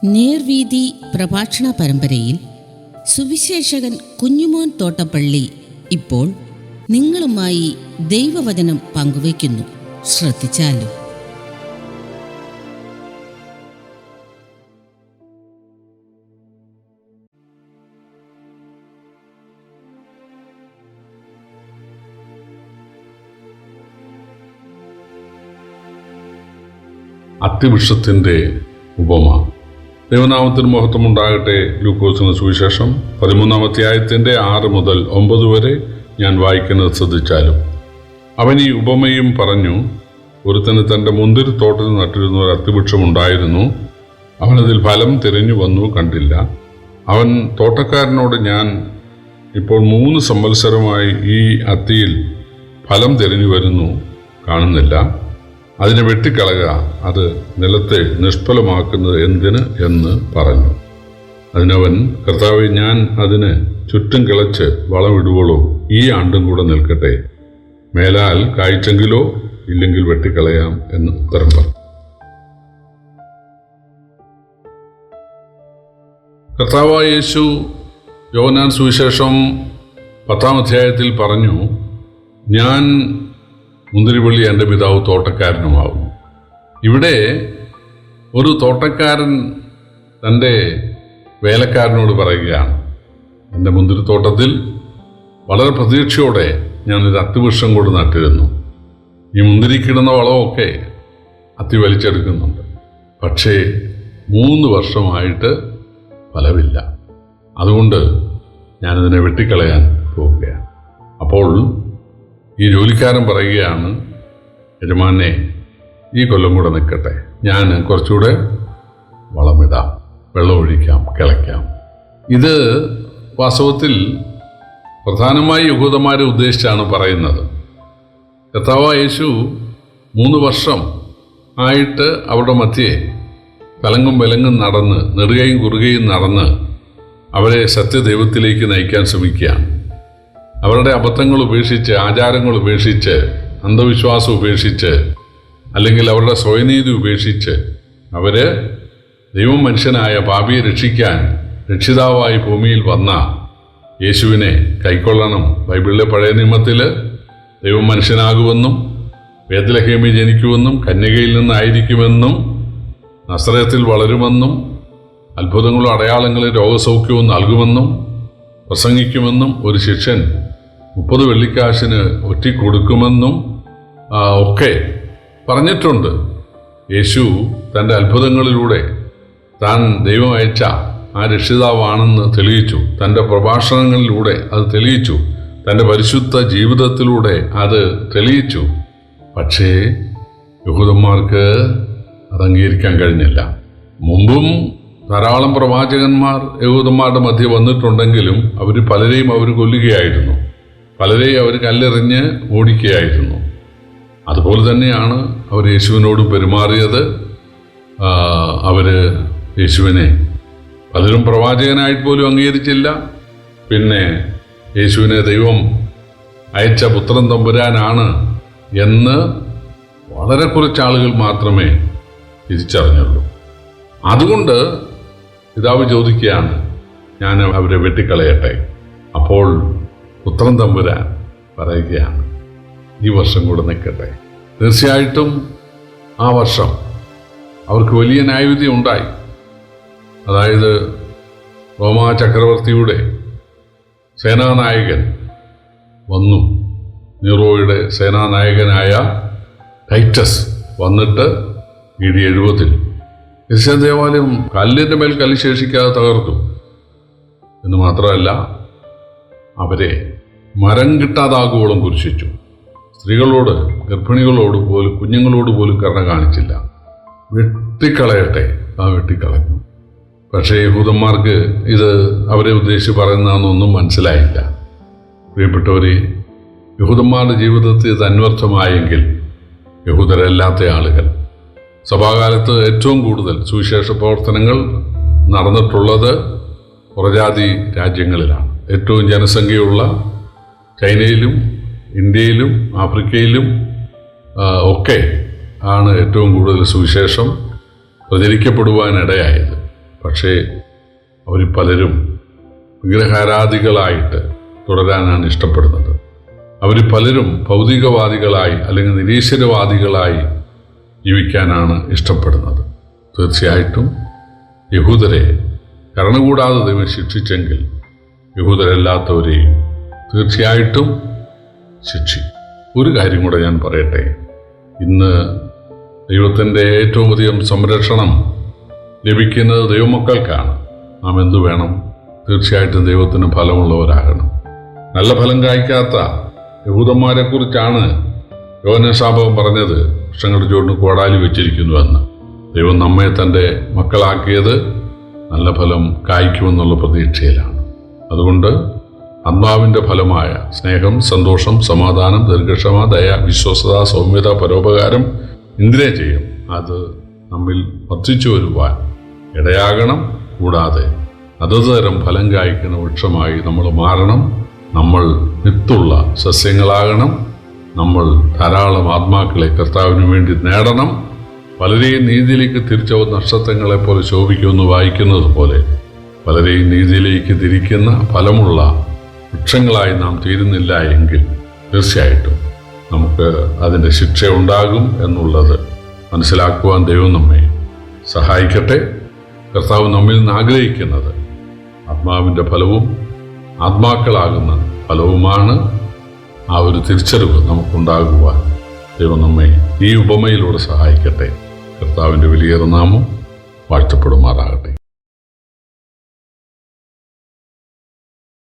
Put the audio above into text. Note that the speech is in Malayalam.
നേർവീതി പ്രഭാഷണ പരമ്പരയിൽ സുവിശേഷകൻ കുഞ്ഞുമോൻ തോട്ടപ്പള്ളി ഇപ്പോൾ നിങ്ങളുമായി ദൈവവചനം പങ്കുവയ്ക്കുന്നു. ശ്രദ്ധിച്ചാലും. അത്തിവൃക്ഷത്തിൻ്റെ ഉപമ. ദൈവനാമത്തിന് മഹത്വമുണ്ടാകട്ടെ. ലൂക്കോസിന് സുവിശേഷം 13-ാം അധ്യായത്തിൻ്റെ 6 മുതൽ 9 വരെ ഞാൻ വായിക്കുന്നത് ശ്രദ്ധിച്ചാലും. അവൻ ഈ ഉപമയും പറഞ്ഞു. ഒരുത്തന് തൻ്റെ മുന്തിരിത്തോട്ടത്തിൽ നട്ടിരുന്ന ഒരു അത്തിവൃക്ഷമുണ്ടായിരുന്നു. അവനതിൽ ഫലം തിരഞ്ഞു വന്നു കണ്ടില്ല. അവൻ തോട്ടക്കാരനോട്, ഞാൻ ഇപ്പോൾ 3 സംവത്സരമായി ഈ അത്തിയിൽ ഫലം തിരഞ്ഞു വരുന്നു, കാണുന്നില്ല. അതിനെ വെട്ടിക്കളയുക, അത് നിലത്തെ നിഷ്ഫലമാക്കുന്നത് എന്തിന് എന്ന് പറഞ്ഞു. അതിനവൻ, കർത്താവേ, ഞാൻ അതിന് ചുറ്റും കിളച്ച് വളമിടുവോളൂ, ഈ ആണ്ടും കൂടെ നിൽക്കട്ടെ, മേലാൽ കായ്ച്ചെങ്കിലോ ഇല്ലെങ്കിൽ വെട്ടിക്കളയാം എന്ന് ഉത്തരം പറഞ്ഞു. കർത്താവായ യേശു യോഹന്നാൻ സുവിശേഷം 10-ാം അധ്യായത്തിൽ പറഞ്ഞു, ഞാൻ മുന്തിരിവള്ളി, എൻ്റെ പിതാവ് തോട്ടക്കാരനുമാകുന്നു. ഇവിടെ ഒരു തോട്ടക്കാരൻ തൻ്റെ വേലക്കാരനോട് പറയുകയാണ്, എൻ്റെ മുന്തിരിത്തോട്ടത്തിൽ വളരെ പ്രതീക്ഷയോടെ ഞാനൊരു അത്തിവൃക്ഷം കൊണ്ട് നട്ടിരുന്നു. ഈ മുന്തിരിക്കിടുന്ന വളമൊക്കെ അത്തി വലിച്ചെടുക്കുന്നുണ്ട്. പക്ഷേ 3 വർഷമായിട്ട് ഫലമില്ല. അതുകൊണ്ട് ഞാനിതിനെ വെട്ടിക്കളയാൻ പോവുകയാണ്. അപ്പോൾ ഈ ജോലിക്കാരൻ പറയുകയാണ്, യജമാനെ, ഈ കൊല്ലം കൂടെ നിൽക്കട്ടെ, ഞാൻ കുറച്ചുകൂടെ വളമിടാം, വെള്ളമൊഴിക്കാം, കിളയ്ക്കാം. ഇത് വാസ്തവത്തിൽ പ്രധാനമായി യഹൂദന്മാരെ ഉദ്ദേശിച്ചാണ് പറയുന്നത്. കർത്താവായ യേശു 3 വർഷം ആയിട്ട് അവരുടെ മധ്യേ തലങ്ങും വിലങ്ങും നടന്ന്, നെടുകയും കുറുകയും നടന്ന് അവരെ സത്യദൈവത്തിലേക്ക് നയിക്കാൻ ശ്രമിക്കുകയാണ്. അവരുടെ അബദ്ധങ്ങൾ ഉപേക്ഷിച്ച്, ആചാരങ്ങൾ ഉപേക്ഷിച്ച്, അന്ധവിശ്വാസം ഉപേക്ഷിച്ച്, അല്ലെങ്കിൽ അവരുടെ സ്വയനീതി ഉപേക്ഷിച്ച് അവര് ദൈവം മനുഷ്യനായ പാപിയെ രക്ഷിക്കാൻ രക്ഷിതാവായി ഭൂമിയിൽ വന്ന യേശുവിനെ കൈക്കൊള്ളണം. ബൈബിളിലെ പഴയ നിയമത്തിൽ ദൈവം മനുഷ്യനാകുമെന്നും ബേത്ലഹേമിൽ ജനിക്കുമെന്നും കന്യകയിൽ നിന്നായിരിക്കുമെന്നും നസറേത്തിൽ വളരുമെന്നും അത്ഭുതങ്ങളും അടയാളങ്ങളും രോഗസൗഖ്യവും നൽകുമെന്നും പ്രസംഗിക്കുമെന്നും ഒരു ശിഷ്യൻ 30 വെള്ളിക്കാശിന് ഒറ്റിക്കൊടുക്കുമെന്നും ഒക്കെ പറഞ്ഞിട്ടുണ്ട്. യേശു തൻ്റെ അത്ഭുതങ്ങളിലൂടെ താൻ ദൈവം അയച്ച ആ രക്ഷിതാവാണെന്ന് തെളിയിച്ചു. തൻ്റെ പ്രഭാഷണങ്ങളിലൂടെ അത് തെളിയിച്ചു. തൻ്റെ പരിശുദ്ധ ജീവിതത്തിലൂടെ അത് തെളിയിച്ചു. പക്ഷേ യഹൂദന്മാർക്ക് അത് അംഗീകരിക്കാൻ കഴിഞ്ഞില്ല. മുമ്പും ധാരാളം പ്രവാചകന്മാർ യഹൂദന്മാരുടെ മധ്യ വന്നിട്ടുണ്ടെങ്കിലും പലരെയും അവർ കൊല്ലുകയായിരുന്നു, പലരെയും അവർ കല്ലെറിഞ്ഞ് ഓടിക്കുകയായിരുന്നു. അതുപോലെ തന്നെയാണ് അവർ യേശുവിനോട് പെരുമാറിയത്. അവർ യേശുവിനെ പലരും പ്രവാചകനായിട്ട് പോലും അംഗീകരിച്ചില്ല. പിന്നെ യേശുവിനെ ദൈവം അയച്ച പുത്രൻ തമ്പുരാനാണ് എന്ന് വളരെ കുറച്ച് ആളുകൾ മാത്രമേ തിരിച്ചറിഞ്ഞുള്ളൂ. അതുകൊണ്ട് പിതാവ് ചോദിക്കുകയാണ്, ഞാൻ അവരെ വെട്ടിക്കളയട്ടെ. അപ്പോൾ പുത്രൻ തമ്പുരാൻ പറയുകയാണ്, ഈ വർഷം കൂടെ നിൽക്കട്ടെ. തീർച്ചയായിട്ടും ആ വർഷം അവർക്ക് വലിയ ന്യായവിധി ഉണ്ടായി. അതായത് റോമാ ചക്രവർത്തിയുടെ സേനാനായകൻ വന്നു. നീറോയുടെ സേനാനായകനായ ടൈറ്റസ് വന്നിട്ട് AD 70 യെരുശലേം ദേവാലയം കല്ലിൻ്റെ മേൽ കല്ല് ശേഷിക്കാതെ തകർത്തു. എന്ന് മാത്രമല്ല, അവരെ മരം കിട്ടാതാകുവോളം കുരിശിച്ചു. സ്ത്രീകളോട്, ഗർഭിണികളോട് പോലും, കുഞ്ഞുങ്ങളോട് പോലും കരുണ കാണിച്ചില്ല. വെട്ടിക്കളയട്ടെ, വെട്ടിക്കളഞ്ഞു. പക്ഷേ യഹൂദന്മാർക്ക് ഇത് അവരെ ഉദ്ദേശിച്ച് പറയുന്നതെന്നൊന്നും മനസ്സിലായില്ല. പ്രിയപ്പെട്ടവരെ, യഹൂദന്മാരുടെ ജീവിതത്തിൽ ഇത് അന്വർത്ഥമായെങ്കിൽ യഹൂദരല്ലാത്ത ആളുകൾ, സഭാകാലത്ത് ഏറ്റവും കൂടുതൽ സുവിശേഷ പ്രവർത്തനങ്ങൾ നടന്നിട്ടുള്ളത് പുറജാതി രാജ്യങ്ങളിലാണ്. ഏറ്റവും ജനസംഖ്യയുള്ള ചൈനയിലും ഇന്ത്യയിലും ആഫ്രിക്കയിലും ഒക്കെ ആണ് ഏറ്റവും കൂടുതൽ സുവിശേഷം പ്രചരിക്കപ്പെടുവാനിടയായത്. പക്ഷേ അവർ പലരും വിഗ്രഹാരാധികളായിട്ട് തുടരാനാണ് ഇഷ്ടപ്പെടുന്നത്. അവർ പലരും ഭൗതികവാദികളായി അല്ലെങ്കിൽ നിരീശ്വരവാദികളായി ജീവിക്കാനാണ് ഇഷ്ടപ്പെടുന്നത്. തീർച്ചയായിട്ടും യഹൂദരെ കരണകൂടാതെ ദൈവം ശിക്ഷിച്ചെങ്കിൽ യഹൂദരല്ലാത്തവരെയും തീർച്ചയായിട്ടും ശിക്ഷിക്കും. ഒരു കാര്യം കൂടെ ഞാൻ പറയട്ടെ. ഇന്ന് ദൈവത്തിൻ്റെ ഏറ്റവും അധികം സംരക്ഷണം ലഭിക്കുന്നത് ദൈവമക്കൾക്കാണ്. നാം എന്തു വേണം? തീർച്ചയായിട്ടും ദൈവത്തിന് ഫലമുള്ളവരാകണം. നല്ല ഫലം കായ്ക്കാത്ത യഹൂദന്മാരെക്കുറിച്ചാണ് യോഹന്നാൻ പറഞ്ഞത്, വൃക്ഷങ്ങളുടെ ചുവട്ടിന് കോടാലി വെച്ചിരിക്കുന്നുവെന്ന്. ദൈവം നമ്മെ തൻ്റെ മക്കളാക്കിയത് നല്ല ഫലം കായ്ക്കുമെന്നുള്ള പ്രതീക്ഷയിലാണ്. അതുകൊണ്ട് ആത്മാവിൻ്റെ ഫലമായ സ്നേഹം, സന്തോഷം, സമാധാനം, ദീർഘക്ഷമ, ദയ, വിശ്വസ്തത, സൗമ്യത, പരോപകാരം, ഇന്ദ്രിയജയം അത് നമ്മിൽ വർദ്ധിച്ചു വരുവാൻ ഇടയാകണം. കൂടാതെ അതത് തരം ഫലം കായ്ക്കുന്ന വൃക്ഷമായി നമ്മൾ മാറണം. നമ്മൾ വിത്തുള്ള സസ്യങ്ങളാകണം. നമ്മൾ ധാരാളം ആത്മാക്കളെ കർത്താവിന് വേണ്ടി നേടണം. പലരെയും നീതിയിലേക്ക് തിരിച്ചവ നക്ഷത്രങ്ങളെപ്പോലെ ശോഭിക്കുമെന്ന് വായിക്കുന്നത് പോലെ പലരെയും നീതിയിലേക്ക് തിരിക്കുന്ന ഫലമുള്ള വൃക്ഷങ്ങളായി നാം തീരുന്നില്ല എങ്കിൽ തീർച്ചയായിട്ടും നമുക്ക് അതിൻ്റെ ശിക്ഷ ഉണ്ടാകും എന്നുള്ളത് മനസ്സിലാക്കുവാൻ ദൈവം നമ്മെ സഹായിക്കട്ടെ. കർത്താവ് നമ്മിൽ നിന്ന് ആഗ്രഹിക്കുന്നത് ആത്മാവിൻ്റെ ഫലവും ആത്മാക്കളാകുന്ന ഫലവുമാണ്. ആ ഒരു തിരിച്ചറിവ് നമുക്കുണ്ടാകുവാൻ ദൈവം നമ്മെ ഈ ഉപമയിലൂടെ സഹായിക്കട്ടെ. കർത്താവിൻ്റെ വലിയ നാമം വാഴ്ത്തപ്പെടുമാറാകട്ടെ.